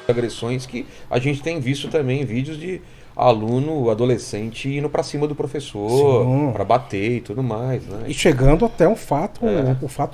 agressões que a gente tem visto também em vídeos de aluno, adolescente indo pra cima do professor, Sim. pra bater e tudo mais, né? E chegando até um fato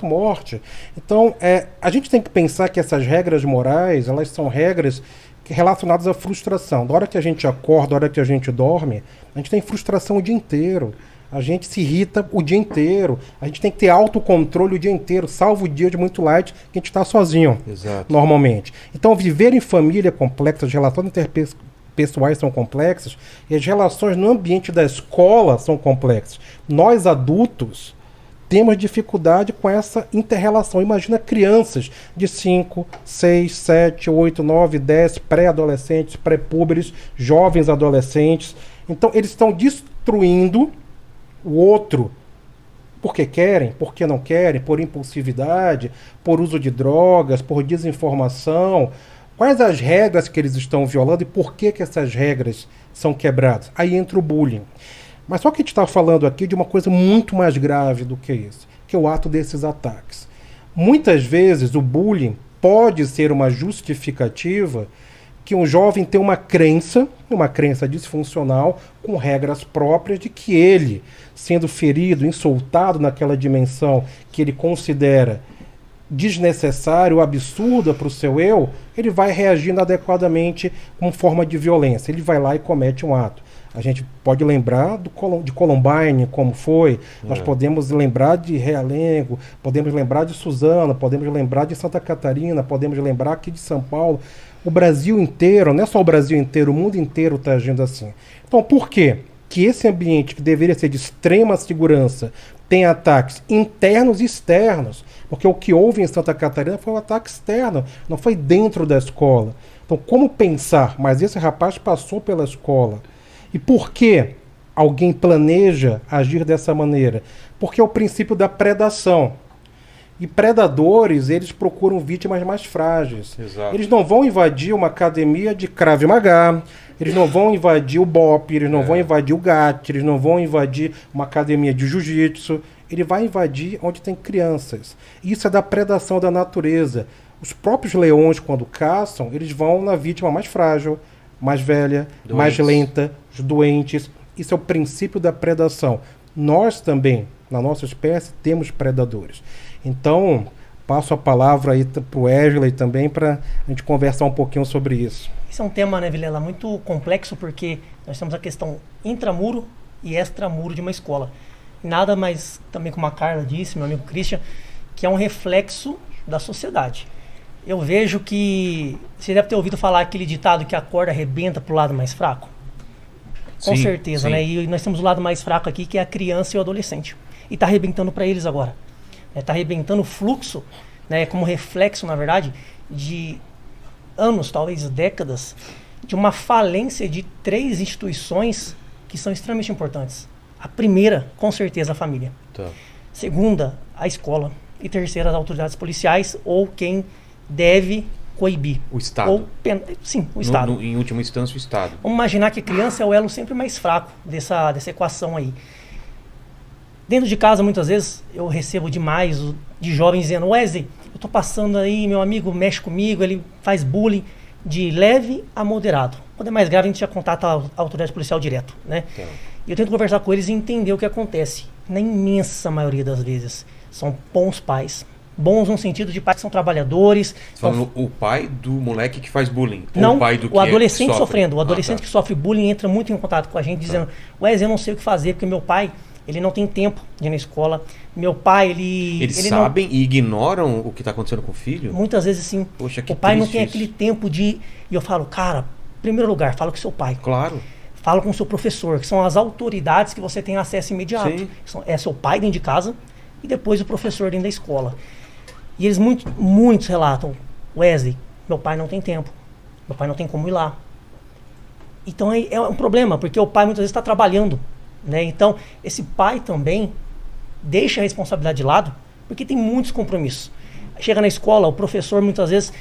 morte. Então, a gente tem que pensar que essas regras morais, elas são regras relacionadas à frustração. Da hora que a gente acorda, da hora que a gente dorme, a gente tem frustração o dia inteiro. A gente se irrita o dia inteiro. A gente tem que ter autocontrole o dia inteiro, salvo o dia de muito light, que a gente está sozinho, Exato. normalmente. Então, viver em família é complexo, as relações interpessoais são complexas, e as relações no ambiente da escola são complexas. Nós, adultos, temos dificuldade com essa inter-relação. Imagina crianças de 5, 6, 7, 8, 9, 10, pré-adolescentes, pré-púberes, jovens adolescentes. Então, eles estão destruindo o outro porque querem, porque não querem, por impulsividade, por uso de drogas, por desinformação. Quais as regras que eles estão violando e por que essas regras são quebradas? Aí entra o bullying. Mas só que a gente está falando aqui de uma coisa muito mais grave do que isso, que é o ato desses ataques. Muitas vezes o bullying pode ser uma justificativa que um jovem tem uma crença disfuncional, com regras próprias, de que ele, sendo ferido, insultado naquela dimensão que ele considera desnecessário, absurda para o seu eu, ele vai reagindo adequadamente como forma de violência. Ele vai lá e comete um ato. A gente pode lembrar de Columbine, como foi. Nós podemos lembrar de Realengo, podemos lembrar de Suzano, podemos lembrar de Santa Catarina, podemos lembrar aqui de São Paulo. O Brasil inteiro, não é só o Brasil inteiro, o mundo inteiro está agindo assim. Então, por quê? Que esse ambiente que deveria ser de extrema segurança tem ataques internos e externos, porque o que houve em Santa Catarina foi um ataque externo, não foi dentro da escola. Então, como pensar? Mas esse rapaz passou pela escola. E por que alguém planeja agir dessa maneira? Porque é o princípio da predação. E predadores, eles procuram vítimas mais frágeis. Exato. Eles não vão invadir uma academia de Krav Maga, eles não vão invadir o BOP, eles não vão invadir o GAT, eles não vão invadir uma academia de jiu-jitsu. Ele vai invadir onde tem crianças. Isso é da predação da natureza. Os próprios leões, quando caçam, eles vão na vítima mais frágil, mais velha, mais lenta, os doentes. Isso é o princípio da predação. Nós também, na nossa espécie, temos predadores. Então, passo a palavra aí para o Wesley também para a gente conversar um pouquinho sobre isso. Esse é um tema, né, Vilela, muito complexo, porque nós temos a questão intramuro e extramuro de uma escola. Nada mais, também como a Carla disse, meu amigo Christian, que é um reflexo da sociedade. Eu vejo que você deve ter ouvido falar aquele ditado que a corda arrebenta para o lado mais fraco. Com certeza, né? E nós temos o lado mais fraco aqui, que é a criança e o adolescente. E está arrebentando para eles agora. Está arrebentando o fluxo, né, como reflexo, na verdade, de anos, talvez décadas, de uma falência de 3 instituições que são extremamente importantes. A primeira, com certeza, a família. Tá. Segunda, a escola. E terceira, as autoridades policiais ou quem deve coibir. O Estado. Ou sim, o Estado. Em última instância, o Estado. Vamos imaginar que a criança é o elo sempre mais fraco dessa equação aí. Dentro de casa, muitas vezes, eu recebo demais de jovens dizendo: Wesley, eu tô passando aí, meu amigo mexe comigo, ele faz bullying, de leve a moderado. Quando é mais grave, a gente já contata a autoridade policial direto, né? Tá. E eu tento conversar com eles e entender o que acontece. Na imensa maioria das vezes, são bons pais. Bons no sentido de pais que são trabalhadores. Você falando o pai do moleque que faz bullying? Não, ou o pai do que o adolescente sofre? sofrendo. O adolescente tá. que sofre bullying entra muito em contato com a gente, dizendo: Wesley, eu não sei o que fazer, porque meu pai, ele não tem tempo de ir na escola. Meu pai, Eles ele sabem e ignoram o que está acontecendo com o filho? Muitas vezes sim. Poxa, que o pai não triste tem isso. aquele tempo de... E eu falo: cara, em primeiro lugar, fala com seu pai. Claro. Fala com o seu professor, que são as autoridades que você tem acesso imediato. Sim. É seu pai dentro de casa e depois o professor dentro da escola. E eles muitos relatam: Wesley, meu pai não tem tempo. Meu pai não tem como ir lá. Então é um problema, porque o pai muitas vezes está trabalhando, né? Então esse pai também deixa a responsabilidade de lado, porque tem muitos compromissos. Chega na escola, o professor muitas vezes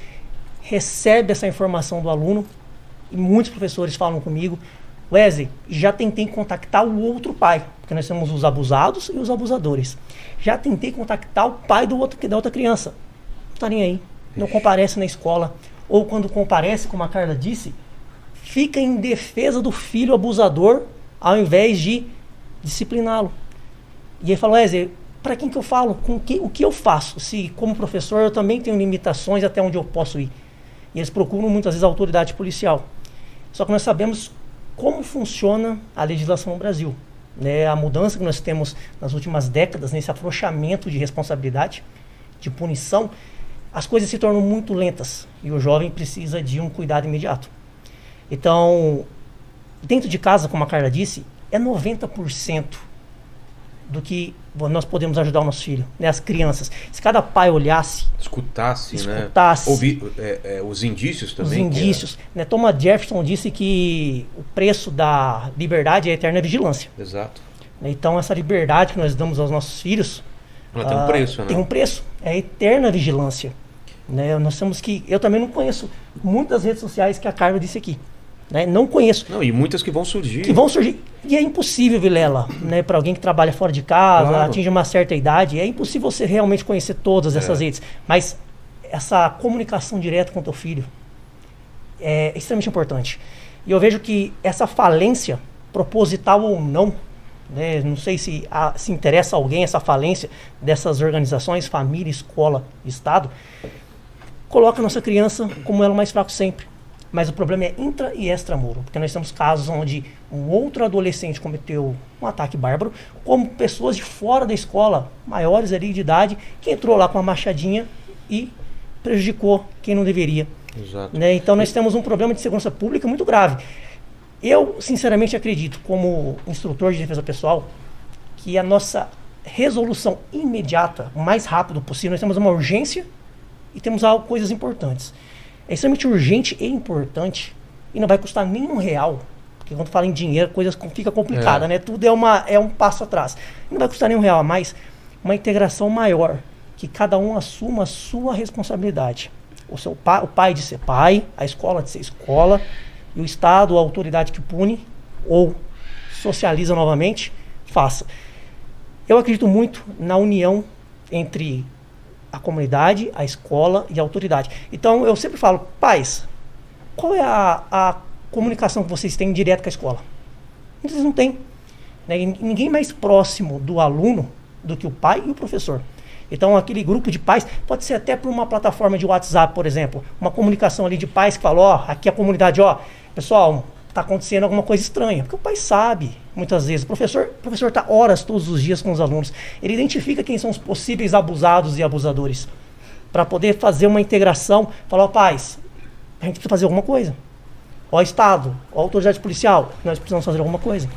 recebe essa informação do aluno, e muitos professores falam comigo: Wesley, já tentei contactar o outro pai, porque nós temos os abusados e os abusadores. Já tentei contactar o pai da outra criança. Não está nem aí. Não comparece na escola. ou quando comparece, como a Carla disse, fica em defesa do filho abusador ao invés de discipliná-lo. E ele falou, Wesley, para quem que eu falo? O que eu faço? Se, como professor, eu também tenho limitações até onde eu posso ir. E eles procuram muitas vezes a autoridade policial. Só que nós sabemos como funciona a legislação no Brasil. Né? A mudança que nós temos nas últimas décadas, nesse afrouxamento de responsabilidade, de punição, as coisas se tornam muito lentas e o jovem precisa de um cuidado imediato. Então, dentro de casa, como a Carla disse, é 90% do que nós podemos ajudar o nosso filho, né? As crianças. Se cada pai olhasse, escutasse, né? Ouvir os indícios também. Os indícios. Né? Thomas Jefferson disse que o preço da liberdade é a eterna vigilância. Exato. Então, essa liberdade que nós damos aos nossos filhos ela tem um preço, né? Tem um preço. É a eterna vigilância. Né? Nós temos que... Eu também não conheço muitas redes sociais que a Carla disse aqui. Né? Não conheço. Não, e muitas que vão surgir. E é impossível, Vilela, né? Para alguém que trabalha fora de casa, claro, atinge uma certa idade, é impossível você realmente conhecer todas essas redes. Mas essa comunicação direta com o teu filho é extremamente importante. E eu vejo que essa falência, proposital ou não, né? Não sei se interessa a alguém essa falência dessas organizações, família, escola, Estado, coloca a nossa criança como ela mais fraco sempre. Mas o problema é intra e extramuro, porque nós temos casos onde um outro adolescente cometeu um ataque bárbaro, como pessoas de fora da escola, maiores ali de idade, que entrou lá com uma machadinha e prejudicou quem não deveria. Exato. Né? Então nós temos um problema de segurança pública muito grave. Eu, sinceramente, acredito, como instrutor de defesa pessoal, que a nossa resolução imediata, o mais rápido possível, nós temos uma urgência e temos coisas importantes. É extremamente urgente e importante e não vai custar nenhum real, porque quando fala em dinheiro, a coisa fica complicada, né? Tudo é um passo atrás. Não vai custar nenhum real a mais, uma integração maior, que cada um assuma a sua responsabilidade. O pai de ser pai, a escola de ser escola, e o Estado, a autoridade que pune ou socializa novamente, faça. Eu acredito muito na união entre a comunidade, a escola e a autoridade. Então, eu sempre falo, pais, qual é a comunicação que vocês têm direto com a escola? Vocês não têm. Né? Ninguém mais próximo do aluno do que o pai e o professor. Então, aquele grupo de pais, pode ser até por uma plataforma de WhatsApp, por exemplo, uma comunicação ali de pais que falam, aqui a comunidade, pessoal, está acontecendo alguma coisa estranha. Porque o pai sabe, muitas vezes. O professor está horas todos os dias com os alunos. Ele identifica quem são os possíveis abusados e abusadores. Para poder fazer uma integração, falar, pais, a gente precisa fazer alguma coisa. Estado, autoridade policial, nós precisamos fazer alguma coisa.